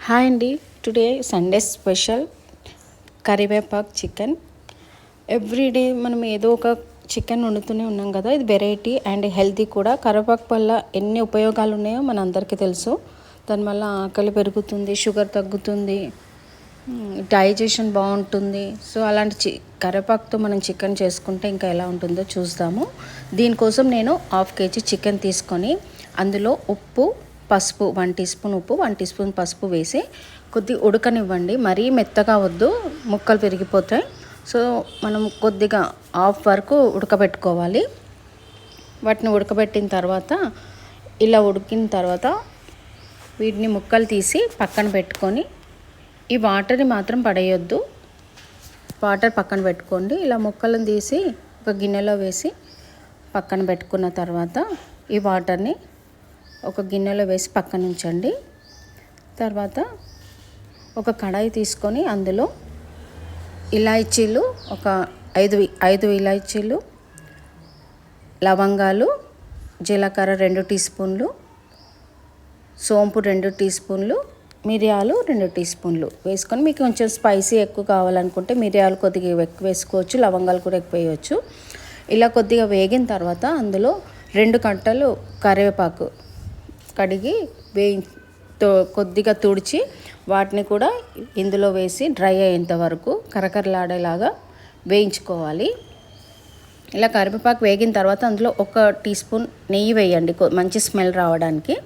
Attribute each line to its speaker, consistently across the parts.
Speaker 1: Hi అండి. Today Sunday special కరివేపాకు chicken. Everyday మనం ఏదో ఒక చికెన్ వండుతూనే ఉన్నాం కదా. ఇది వెరైటీ అండ్ హెల్తీ కూడా. కరివేపాకు వల్ల ఎన్ని ఉపయోగాలు ఉన్నాయో మన అందరికీ తెలుసు. దానివల్ల ఆకలి పెరుగుతుంది, షుగర్ తగ్గుతుంది, డైజెషన్ బాగుంటుంది. సో అలాంటి కరివేపాకుతో మనం చికెన్ చేసుకుంటే ఇంకా ఎలా ఉంటుందో చూద్దాము. దీనికోసం నేను 1/2 kg చికెన్ తీసుకొని అందులో ఉప్పు, పసుపు 1 టీ స్పూన్ ఉప్పు, 1 టీ స్పూన్ పసుపు వేసి కొద్దిగా ఉడకనివ్వండి. మరీ మెత్తగా వద్దు, ముక్కలు విరిగిపోతాయి. సో మనం కొద్దిగా హాఫ్ వరకు ఉడకబెట్టుకోవాలి. వాటిని ఉడకబెట్టిన తర్వాత ఇలా ఉడికిన తర్వాత వీటిని ముక్కలు తీసి పక్కన పెట్టుకొని, ఈ వాటర్ని మాత్రం పడేయొద్దు. వాటర్ పక్కన పెట్టుకోండి. ఇలా ముక్కలను తీసి ఒక గిన్నెలో వేసి పక్కన పెట్టుకున్న తర్వాత ఈ వాటర్ని ఒక గిన్నెలో వేసి పక్కన ఉంచండి. తర్వాత ఒక కడాయి తీసుకొని అందులో ఇలాచీలు ఒక 5 ఇలాచీలు, లవంగాలు, జీలకర్ర 2 టీ స్పూన్లు, సోంపు 2 టీ స్పూన్లు, మిరియాలు 2 టీ స్పూన్లు వేసుకొని, మీకు కొంచెం స్పైసీ ఎక్కువ కావాలనుకుంటే మిరియాలు కొద్దిగా ఎక్కువ వేసుకోవచ్చు, లవంగాలు కూడా ఎక్కువ వేయవచ్చు. ఇలా కొద్దిగా వేగిన తర్వాత అందులో 2 కట్టలు కరివేపాకు కడిగి కొద్దిగా తుడిచి వాటిని కూడా ఇందులో వేసి డ్రై అయ్యేంత వరకు కరకరలాడేలాగా వేయించుకోవాలి. ఇలా కరివేపాకు వేగిన తర్వాత అందులో 1 టీ స్పూన్ నెయ్యి వేయండి, మంచి స్మెల్ రావడానికి.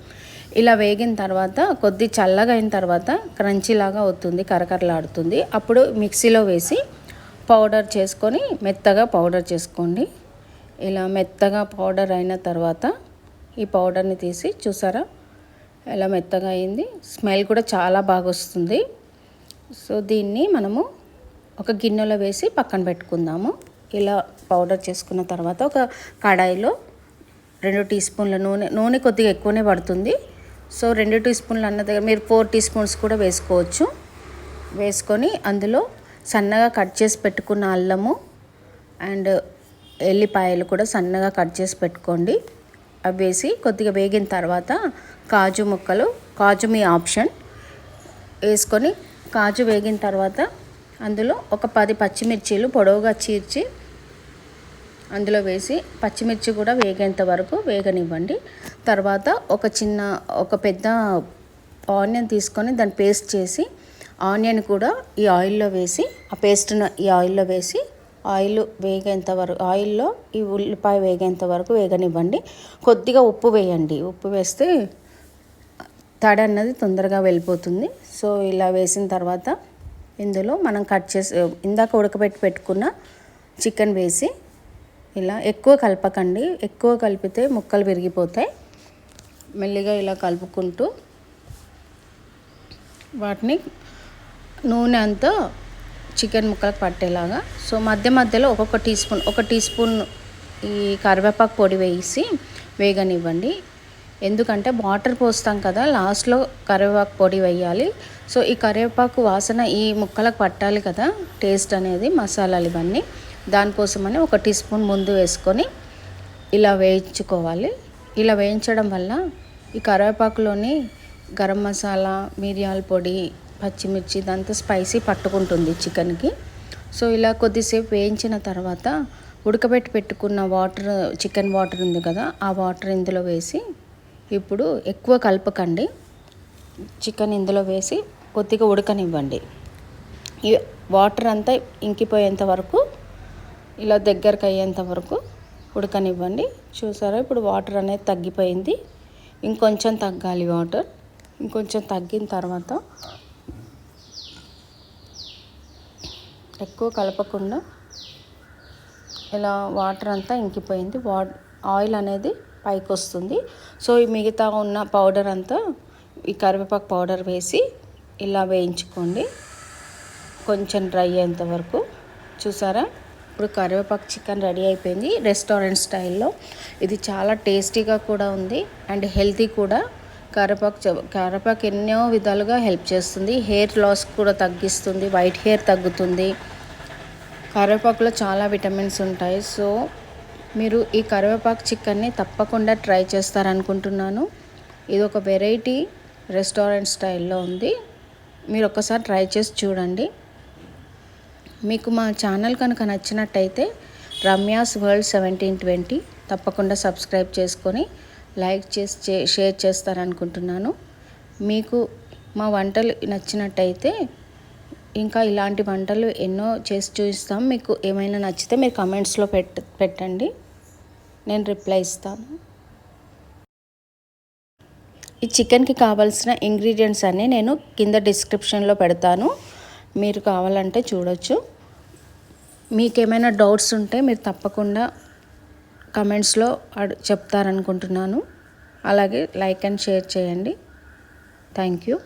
Speaker 1: ఇలా వేగిన తర్వాత కొద్ది చల్లగా అయిన తర్వాత క్రంచీలాగా అవుతుంది, కరకరలాడుతుంది. అప్పుడు మిక్సీలో వేసి పౌడర్ చేసుకొని మెత్తగా పౌడర్ చేసుకోండి. ఇలా మెత్తగా పౌడర్ అయిన తర్వాత ఈ పౌడర్ని తీసి చూసారా ఎలా మెత్తగా అయింది. స్మెల్ కూడా చాలా బాగా వస్తుంది. సో దీన్ని మనము ఒక గిన్నెలో వేసి పక్కన పెట్టుకుందాము. ఇలా పౌడర్ చేసుకున్న తర్వాత ఒక కడాయిలో 2 టీ స్పూన్ల నూనె కొద్దిగా ఎక్కువనే పడుతుంది. సో 2 టీ స్పూన్లు అన్న దగ్గర మీరు 4 టీ స్పూన్స్ కూడా వేసుకోవచ్చు. వేసుకొని అందులో సన్నగా కట్ చేసి పెట్టుకున్న అల్లము అండ్ ఎల్లిపాయలు కూడా సన్నగా కట్ చేసి పెట్టుకోండి. అవి వేసి కొద్దిగా వేగిన తర్వాత కాజు ముక్కలు, కాజు మీ ఆప్షన్, వేసుకొని కాజు వేగిన తర్వాత అందులో ఒక 10 పచ్చిమిర్చీలు పొడవుగా చీర్చి అందులో వేసి పచ్చిమిర్చి కూడా వేగేంత వరకు వేగనివ్వండి. తర్వాత ఒక పెద్ద ఆనియన్ తీసుకొని దాన్ని పేస్ట్ చేసి ఆనియన్ కూడా ఈ ఆయిల్లో వేసి ఆ పేస్ట్ను ఈ ఆయిల్లో వేసి ఆయిల్ వేగేంత వరకు, ఆయిల్లో ఈ ఉల్లిపాయ వేగేంత వరకు వేగనివ్వండి. కొద్దిగా ఉప్పు వేయండి. ఉప్పు వేస్తే తడి అన్నది తొందరగా వెళ్ళిపోతుంది. సో ఇలా వేసిన తర్వాత ఇందులో మనం కట్ చేసి ఇందాక ఉడకబెట్టి పెట్టుకున్న చికెన్ వేసి ఇలా ఎక్కువ కలపకండి. ఎక్కువ కలిపితే ముక్కలు విరిగిపోతాయి. మెల్లిగా ఇలా కలుపుకుంటూ వాటిని నూనె అంతా చికెన్ ముక్కలకు పట్టేలాగా, సో మధ్యలో ఒక టీ స్పూన్ ఈ కరివేపాకు పొడి వేసి వేగనివ్వండి. ఎందుకంటే వాటర్ పోస్తాం కదా, లాస్ట్లో కరివేపాకు పొడి వేయాలి. సో ఈ కరివేపాకు వాసన ఈ ముక్కలకు పట్టాలి కదా, టేస్ట్ అనేది, మసాలాలు ఇవన్నీ, దానికోసమని 1 టీ స్పూన్ ముందు వేసుకొని ఇలా వేయించుకోవాలి. ఇలా వేయించడం వల్ల ఈ కరివేపాకులోని గరం మసాలా, మిరియాల పొడి, పచ్చిమిర్చి ఇదంతా స్పైసీ పట్టుకుంటుంది చికెన్కి. సో ఇలా కొద్దిసేపు వేయించిన తర్వాత ఉడకబెట్టి పెట్టుకున్న చికెన్ వాటర్ ఉంది కదా, ఆ వాటర్ ఇందులో వేసి ఇప్పుడు ఎక్కువ కలపకండి. చికెన్ ఇందులో వేసి కొద్దిగా ఉడకనివ్వండి. ఈ వాటర్ అంతా ఇంకిపోయేంత వరకు, ఇలా దగ్గరకు అయ్యేంత వరకు ఉడకనివ్వండి. చూసారా ఇప్పుడు వాటర్ అనేది తగ్గిపోయింది. ఇంకొంచెం తగ్గాలి వాటర్. ఇంకొంచెం తగ్గిన తర్వాత ఎక్కువ కలపకుండా ఇలా వాటర్ అంతా ఇంకిపోయింది, ఆయిల్ అనేది పైకి వస్తుంది. సో ఈ మిగతా ఉన్న పౌడర్ అంతా ఈ కరివేపాకు పౌడర్ వేసి ఇలా వేయించుకోండి కొంచెం డ్రై అయ్యేంత వరకు. చూసారా ఇప్పుడు కరివేపాకు చికెన్ రెడీ అయిపోయింది రెస్టారెంట్ స్టైల్లో. ఇది చాలా టేస్టీగా కూడా ఉంది అండ్ హెల్తీ కూడా. కరివేపాకు ఎన్నో విధాలుగా హెల్ప్ చేస్తుంది. హెయిర్ లాస్ కూడా తగ్గిస్తుంది, వైట్ హెయిర్ తగ్గుతుంది. కరివేపాకులో చాలా విటమిన్స్ ఉంటాయి. సో మీరు ఈ కరివేపాకు చికెన్ని తప్పకుండా ట్రై చేస్తారనుకుంటున్నాను. ఇది ఒక వెరైటీ రెస్టారెంట్ స్టైల్లో ఉంది. మీరు ఒక్కసారి ట్రై చేసి చూడండి. మీకు మా ఛానల్ కనుక నచ్చినట్టయితే రమ్యాస్ వరల్డ్ 1720 తప్పకుండా సబ్స్క్రైబ్ చేసుకొని లైక్ చేసి షేర్ చేస్తారనుకుంటున్నాను. మీకు మా వంటలు నచ్చినట్టయితే ఇంకా ఇలాంటి వంటలు ఎన్నో చేసి చూపిస్తాం. మీకు ఏమైనా నచ్చితే మీరు కమెంట్స్లో పెట్టండి, నేను రిప్లై ఇస్తాను. ఈ చికెన్కి కావాల్సిన ఇంగ్రీడియంట్స్ అన్నీ నేను కింద డిస్క్రిప్షన్లో పెడతాను, మీరు కావాలంటే చూడొచ్చు. మీకు ఏమైనా డౌట్స్ ఉంటే మీరు తప్పకుండా కమెంట్స్లో చెప్తారనుకుంటున్నాను. అలాగే లైక్ అండ్ షేర్ చేయండి. Thank you.